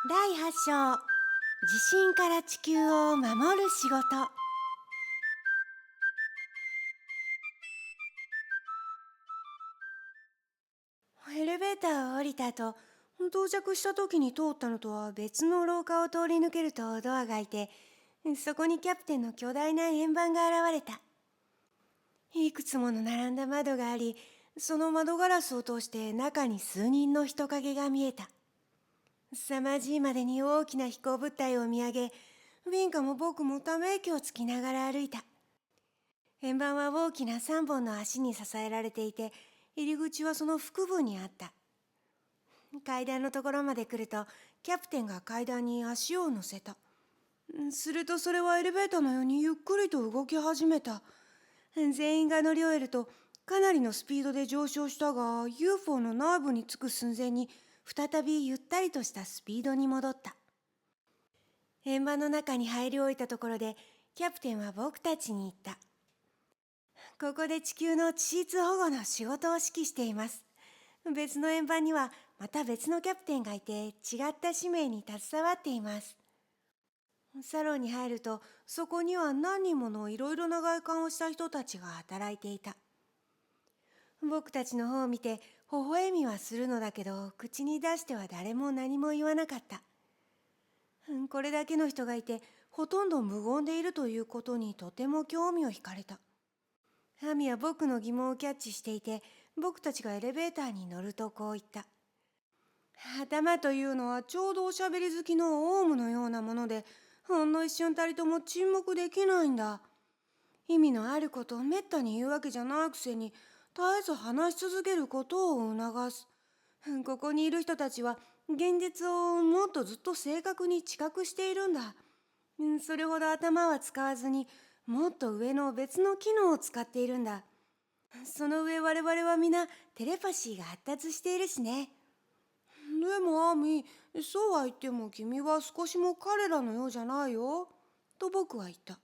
第8章、地震から地球を守る仕事。エレベーターを降りた後、到着した時に通ったのとは別の廊下を通り抜けるとドアが開いて、そこにキャプテンの巨大な円盤が現れた。いくつもの並んだ窓があり、その窓ガラスを通して中に数人の人影が見えた。凄まじいまでに大きな飛行物体を見上げ、ウィンカも僕もため息をつきながら歩いた。円盤は大きな3本の足に支えられていて、入り口はその腹部にあった。階段のところまで来ると、キャプテンが階段に足を乗せた。するとそれはエレベーターのようにゆっくりと動き始めた。全員が乗り終えると、かなりのスピードで上昇したが、UFO の内部に着く寸前に、再びゆったりとしたスピードに戻った。円盤の中に入り終えたところで、キャプテンは僕たちに言った。ここで地球の地質保護の仕事を指揮しています。別の円盤にはまた別のキャプテンがいて、違った使命に携わっています。サロンに入ると、そこには何人ものいろいろな外観をした人たちが働いていた。僕たちの方を見て微笑みはするのだけど、口に出しては誰も何も言わなかった。これだけの人がいて、ほとんど無言でいるということにとても興味を惹かれた。アミは僕の疑問をキャッチしていて、僕たちがエレベーターに乗るとこう言った。頭というのはちょうどおしゃべり好きのオウムのようなもので、ほんの一瞬たりとも沈黙できないんだ。意味のあることをめったに言うわけじゃないくせに、絶えず話し続けることを促す。ここにいる人たちは現実をもっとずっと正確に知覚しているんだ。それほど頭は使わずに、もっと上の別の機能を使っているんだ。その上我々は皆テレパシーが発達しているしね。でもアミ、そうは言っても君は少しも彼らのようじゃないよ。と僕は言った。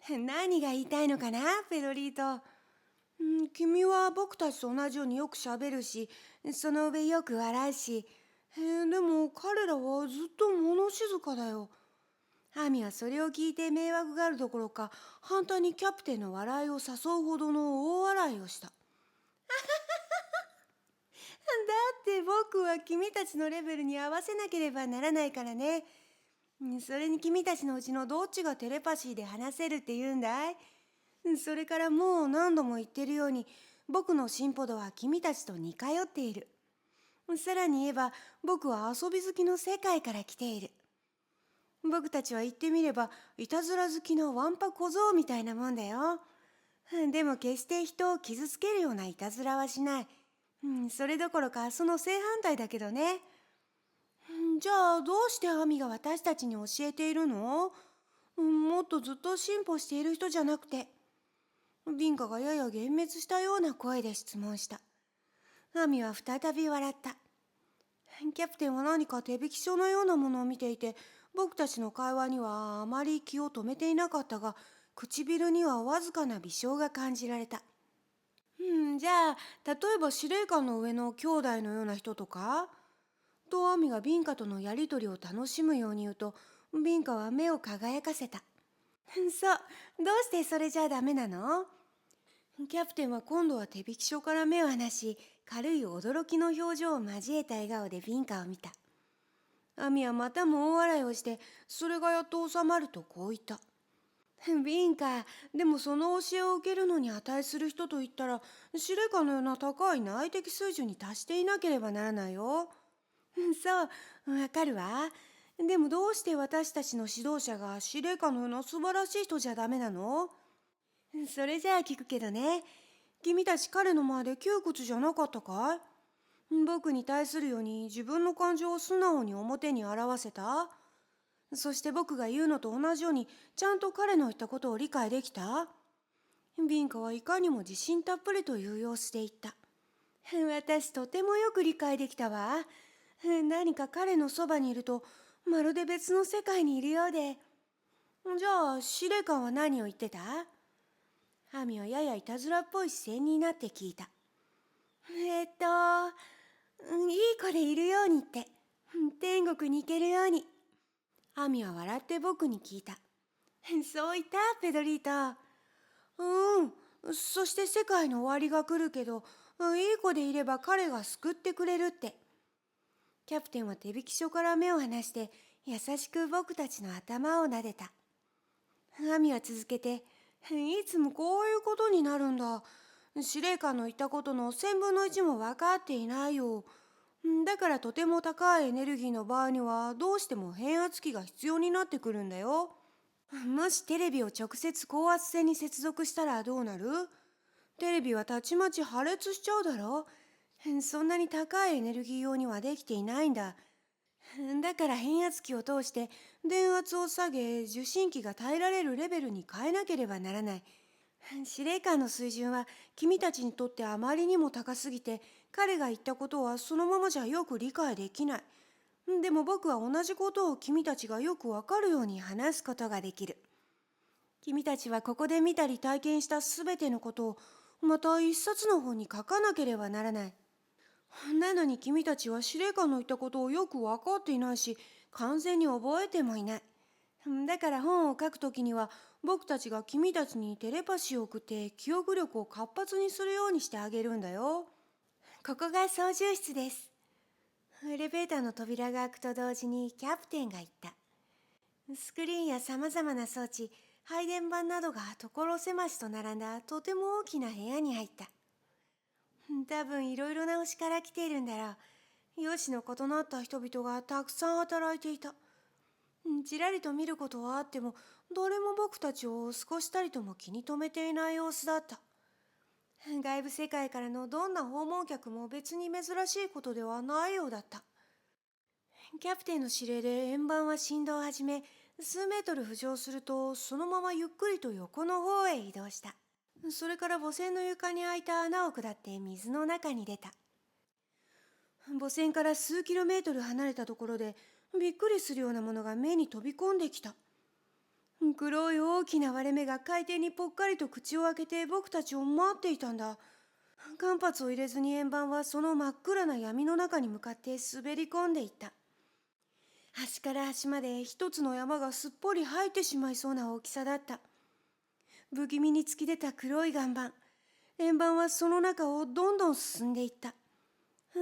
何が言いたいのかな、ペロリート。君は僕たちと同じようによくしゃべるし、その上よく笑うし。でも彼らはずっと物静かだよ。アミはそれを聞いて迷惑があるどころか、反対にキャプテンの笑いを誘うほどの大笑いをした。だって僕は君たちのレベルに合わせなければならないからね。それに君たちのうちのどっちがテレパシーで話せるって言うんだい？それからもう何度も言ってるように、僕の進歩度は君たちと似通っている。さらに言えば、僕は遊び好きの世界から来ている。僕たちは言ってみれば、いたずら好きのワンパ小僧みたいなもんだよ。でも決して人を傷つけるようないたずらはしない。それどころかその正反対だけどね。じゃあどうしてアミが私たちに教えているの？もっとずっと進歩している人じゃなくて。ビンカがやや幻滅したような声で質問した。アミは再び笑った。キャプテンは何か手引き書のようなものを見ていて、僕たちの会話にはあまり気を止めていなかったが、唇にはわずかな微笑が感じられた。じゃあ、例えば司令官の上の兄弟のような人とか？とアミがビンカとのやりとりを楽しむように言うと、ビンカは目を輝かせた。そう、どうしてそれじゃダメなの？キャプテンは今度は手引き書から目を離し、軽い驚きの表情を交えた笑顔でビンカを見た。アミはまたも大笑いをして、それがやっと収まるとこう言った。ビンカ、でもその教えを受けるのに値する人といったら、司令官のような高い内的水準に達していなければならないよ。そう、わかるわ。でもどうして私たちの指導者が司令官のような素晴らしい人じゃダメなの？それじゃあ聞くけどね。君たち彼の前で窮屈じゃなかったかい？僕に対するように自分の感情を素直に表に表せた？そして僕が言うのと同じようにちゃんと彼の言ったことを理解できた？ビンカはいかにも自信たっぷりという様子で言った。私とてもよく理解できたわ。何か彼のそばにいるとまるで別の世界にいるようで。じゃあ司令官は何を言ってた？アミはややいたずらっぽい視線になって聞いた。いい子でいるようにって。天国に行けるように。アミは笑って僕に聞いた。そう言った、ペドリート。そして世界の終わりが来るけど、いい子でいれば彼が救ってくれるって。キャプテンは手引き書から目を離して、優しく僕たちの頭を撫でた。アミは続けて、いつもこういうことになるんだ。司令官の言ったことの1000分の1も分かっていないよ。だからとても高いエネルギーの場合にはどうしても変圧器が必要になってくるんだよ。もしテレビを直接高圧線に接続したらどうなる？テレビはたちまち破裂しちゃうだろ。そんなに高いエネルギー用にはできていないんだ。だから変圧器を通して電圧を下げ、受信機が耐えられるレベルに変えなければならない。司令官の水準は君たちにとってあまりにも高すぎて、彼が言ったことはそのままじゃよく理解できない。でも僕は同じことを君たちがよくわかるように話すことができる。君たちはここで見たり体験したすべてのことをまた一冊の本に書かなければならない。なのに君たちは司令官の言ったことをよくわかっていないし、完全に覚えてもいない。だから本を書くときには僕たちが君たちにテレパシーを送って記憶力を活発にするようにしてあげるんだよ。ここが操縦室です。エレベーターの扉が開くと同時にキャプテンが言った。スクリーンやさまざまな装置、配電盤などが所狭しと並んだとても大きな部屋に入った。多分いろいろな星から来ているんだろう。容姿の異なった人々がたくさん働いていた。ちらりと見ることはあっても、誰も僕たちを少したりとも気に留めていない様子だった。外部世界からのどんな訪問客も別に珍しいことではないようだった。キャプテンの指令で円盤は振動を始め、数メートル浮上するとそのままゆっくりと横の方へ移動した。それから母船の床に開いた穴を下って水の中に出た。母船から数キロメートル離れたところでびっくりするようなものが目に飛び込んできた。黒い大きな割れ目が海底にぽっかりと口を開けて僕たちを待っていたんだ。間髪を入れずに円盤はその真っ暗な闇の中に向かって滑り込んでいった。端から端まで一つの山がすっぽり入ってしまいそうな大きさだった。不気味に突き出た黒い岩盤。円盤はその中をどんどん進んでいった。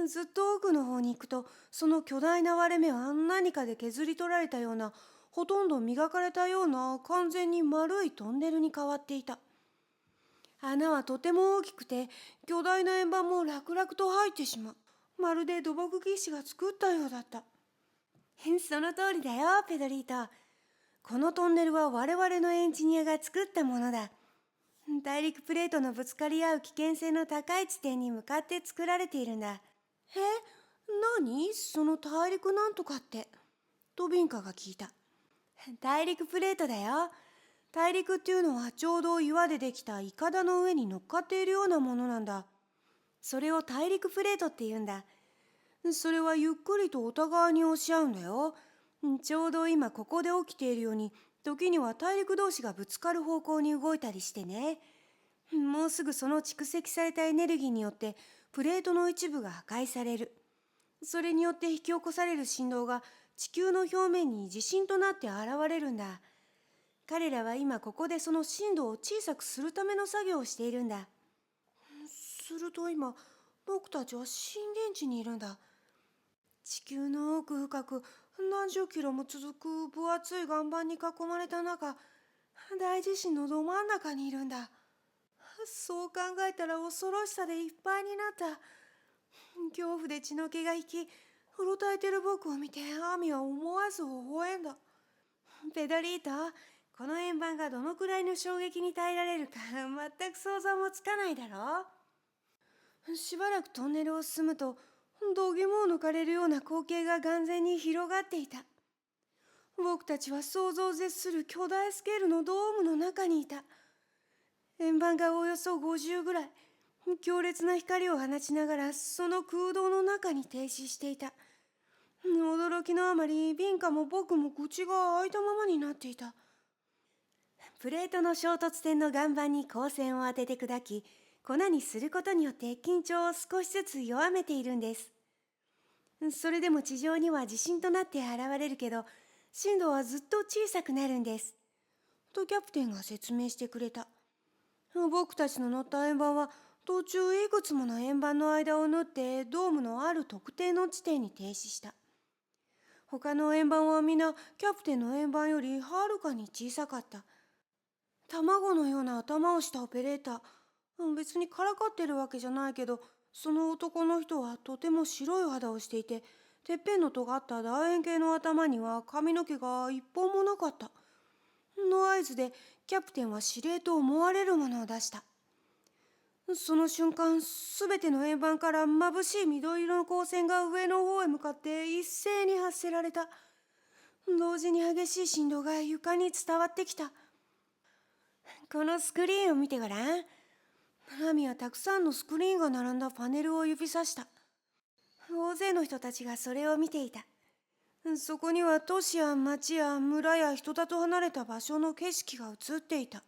ずっと奥の方に行くと、その巨大な割れ目は何かで削り取られたような、ほとんど磨かれたような完全に丸いトンネルに変わっていた。穴はとても大きくて、巨大な円盤も楽々と入ってしまう。まるで土木技師が作ったようだった。その通りだよ、ペドリート。このトンネルは我々のエンジニアが作ったものだ。大陸プレートのぶつかり合う危険性の高い地点に向かって作られているんだ。何その大陸なんとかって。トビンカが聞いた。大陸プレートだよ。大陸っていうのはちょうど岩でできたイカダの上に乗っかっているようなものなんだ。それを大陸プレートって言うんだ。それはゆっくりとお互いに押し合うんだよ。ちょうど今ここで起きているように、時には大陸同士がぶつかる方向に動いたりしてね。もうすぐその蓄積されたエネルギーによってプレートの一部が破壊される。それによって引き起こされる振動が地球の表面に地震となって現れるんだ。彼らは今ここでその振動を小さくするための作業をしているんだ。すると今、僕たちは震源地にいるんだ。地球の奥深く何十キロも続く分厚い岩盤に囲まれた中、大地震のど真ん中にいるんだ。そう考えたら恐ろしさでいっぱいになった。恐怖で血の気が引き、うろたえてる僕を見てアミは思わず微笑んだ。ペドリート、この円盤がどのくらいの衝撃に耐えられるか全く想像もつかないだろう。しばらくトンネルを進むと、度肝を抜かれるような光景が眼前に広がっていた。僕たちは想像を絶する巨大スケールのドームの中にいた。円盤がおよそ50ぐらい、強烈な光を放ちながらその空洞の中に停止していた。驚きのあまり、ビンカも僕も口が開いたままになっていた。プレートの衝突点の岩盤に光線を当てて砕き、粉にすることによって緊張を少しずつ弱めているんです。それでも地上には地震となって現れるけど、震度はずっと小さくなるんです。とキャプテンが説明してくれた。僕たちの乗った円盤は途中いくつもの円盤の間を縫ってドームのある特定の地点に停止した。他の円盤はみんなキャプテンの円盤よりはるかに小さかった。卵のような頭をしたオペレーター。別にからかってるわけじゃないけど、その男の人はとても白い肌をしていて、てっぺんの尖った楕円形の頭には髪の毛が一本もなかった。の合図でキャプテンは指令と思われるものを出した。その瞬間、すべての円盤から眩しい緑色の光線が上の方へ向かって一斉に発せられた。同時に激しい振動が床に伝わってきた。このスクリーンを見てごらん。アミはたくさんのスクリーンが並んだパネルを指さした。大勢の人たちがそれを見ていた。そこには都市や町や村や人里離れた場所の景色が映っていた。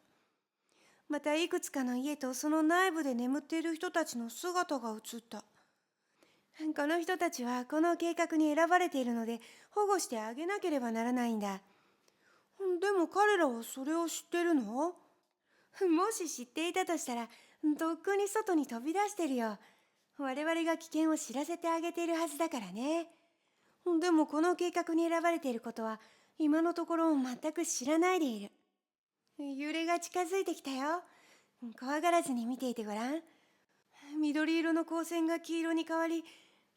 またいくつかの家とその内部で眠っている人たちの姿が映った。この人たちはこの計画に選ばれているので保護してあげなければならないんだ。でも彼らはそれを知ってるの？もし知っていたとしたら、とっくに外に飛び出してるよ。我々が危険を知らせてあげているはずだからね。でもこの計画に選ばれていることは、今のところ全く知らないでいる。揺れが近づいてきたよ。怖がらずに見ていてごらん。緑色の光線が黄色に変わり、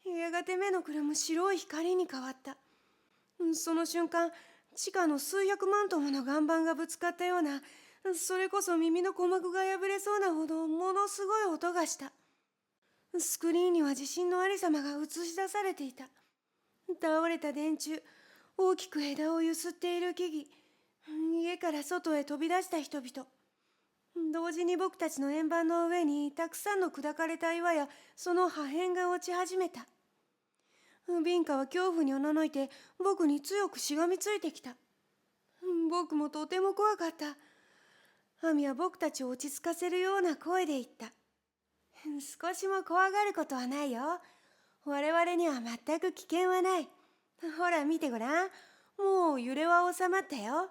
やがて目のくらむ白い光に変わった。その瞬間、地下の数百万トンもの岩盤がぶつかったような、それこそ耳の鼓膜が破れそうなほどものすごい音がした。スクリーンには地震のありさまが映し出されていた。倒れた電柱、大きく枝をゆすっている木々、家から外へ飛び出した人々。同時に僕たちの円盤の上にたくさんの砕かれた岩やその破片が落ち始めた。ビンカは恐怖におののいて僕に強くしがみついてきた。僕もとても怖かった。アミは僕たちを落ち着かせるような声で言った。少しも怖がることはないよ。我々には全く危険はない。ほら見てごらん。もう揺れは収まったよ。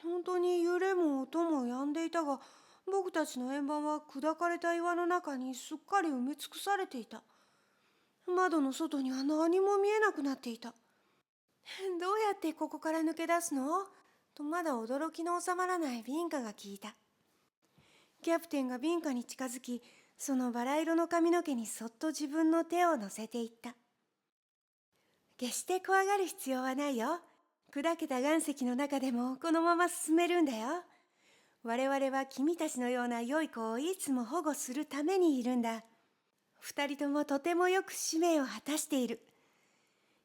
本当に揺れも音も止んでいたが、僕たちの円盤は砕かれた岩の中にすっかり埋め尽くされていた。窓の外には何も見えなくなっていた。どうやってここから抜け出すの？とまだ驚きの収まらないビンカが聞いた。キャプテンがビンカに近づき、そのバラ色の髪の毛にそっと自分の手を乗せていった。決して怖がる必要はないよ。砕けた岩石の中でもこのまま進めるんだよ。我々は君たちのような良い子をいつも保護するためにいるんだ。二人ともとてもよく使命を果たしている。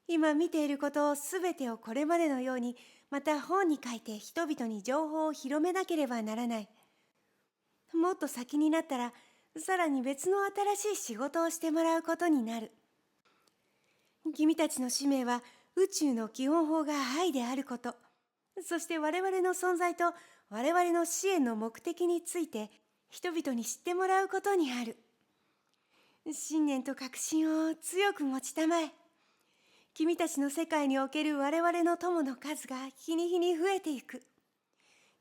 今見ていることをすべてをこれまでのようにまた本に書いて人々に情報を広めなければならない。もっと先になったらさらに別の新しい仕事をしてもらうことになる。君たちの使命は宇宙の基本法が愛であること、そして我々の存在と我々の支援の目的について人々に知ってもらうことにある。信念と確信を強く持ちたまえ。君たちの世界における我々の友の数が日に日に増えていく。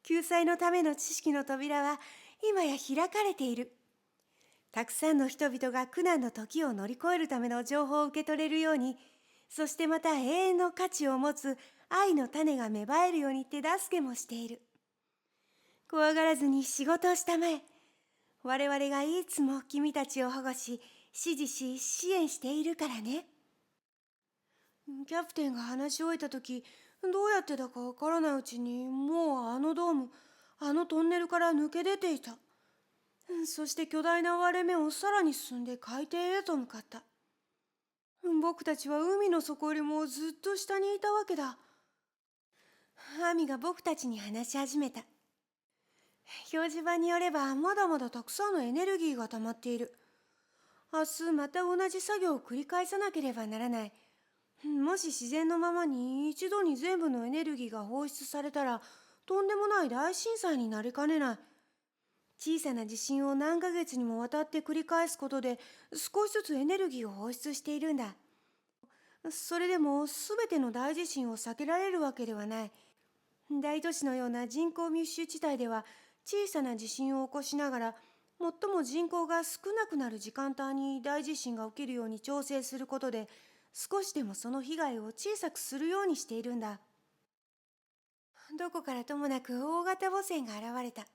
救済のための知識の扉は今や開かれている。たくさんの人々が苦難の時を乗り越えるための情報を受け取れるように、そしてまた永遠の価値を持つ愛の種が芽生えるように手助けもしている。怖がらずに仕事をしたまえ。我々がいつも君たちを保護し、支持し、支援しているからね。キャプテンが話し終えた時、どうやってだかわからないうちにもうあのドーム、あのトンネルから抜け出ていた。そして巨大な割れ目をさらに進んで海底へと向かった。僕たちは海の底よりもずっと下にいたわけだ。アミが僕たちに話し始めた。表示板によればまだまだたくさんのエネルギーが溜まっている。明日また同じ作業を繰り返さなければならない。もし自然のままに一度に全部のエネルギーが放出されたらとんでもない大震災になりかねない。小さな地震を何ヶ月にもわたって繰り返すことで少しずつエネルギーを放出しているんだ。それでも全ての大地震を避けられるわけではない。大都市のような人口密集地帯では小さな地震を起こしながら、最も人口が少なくなる時間帯に大地震が起きるように調整することで、少しでもその被害を小さくするようにしているんだ。どこからともなく大型母船が現れた。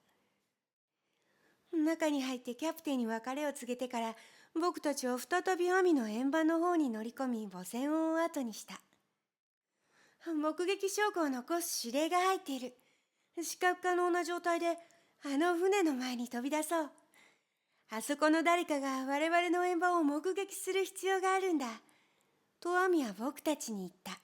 中に入ってキャプテンに別れを告げてから、僕たちは再び網の円盤の方に乗り込み、母船を追う後にした。目撃証拠を残す指令が入っている。視覚可能な状態であの船の前に飛び出そう。あそこの誰かが我々の円盤を目撃する必要があるんだ。とアミは僕たちに言った。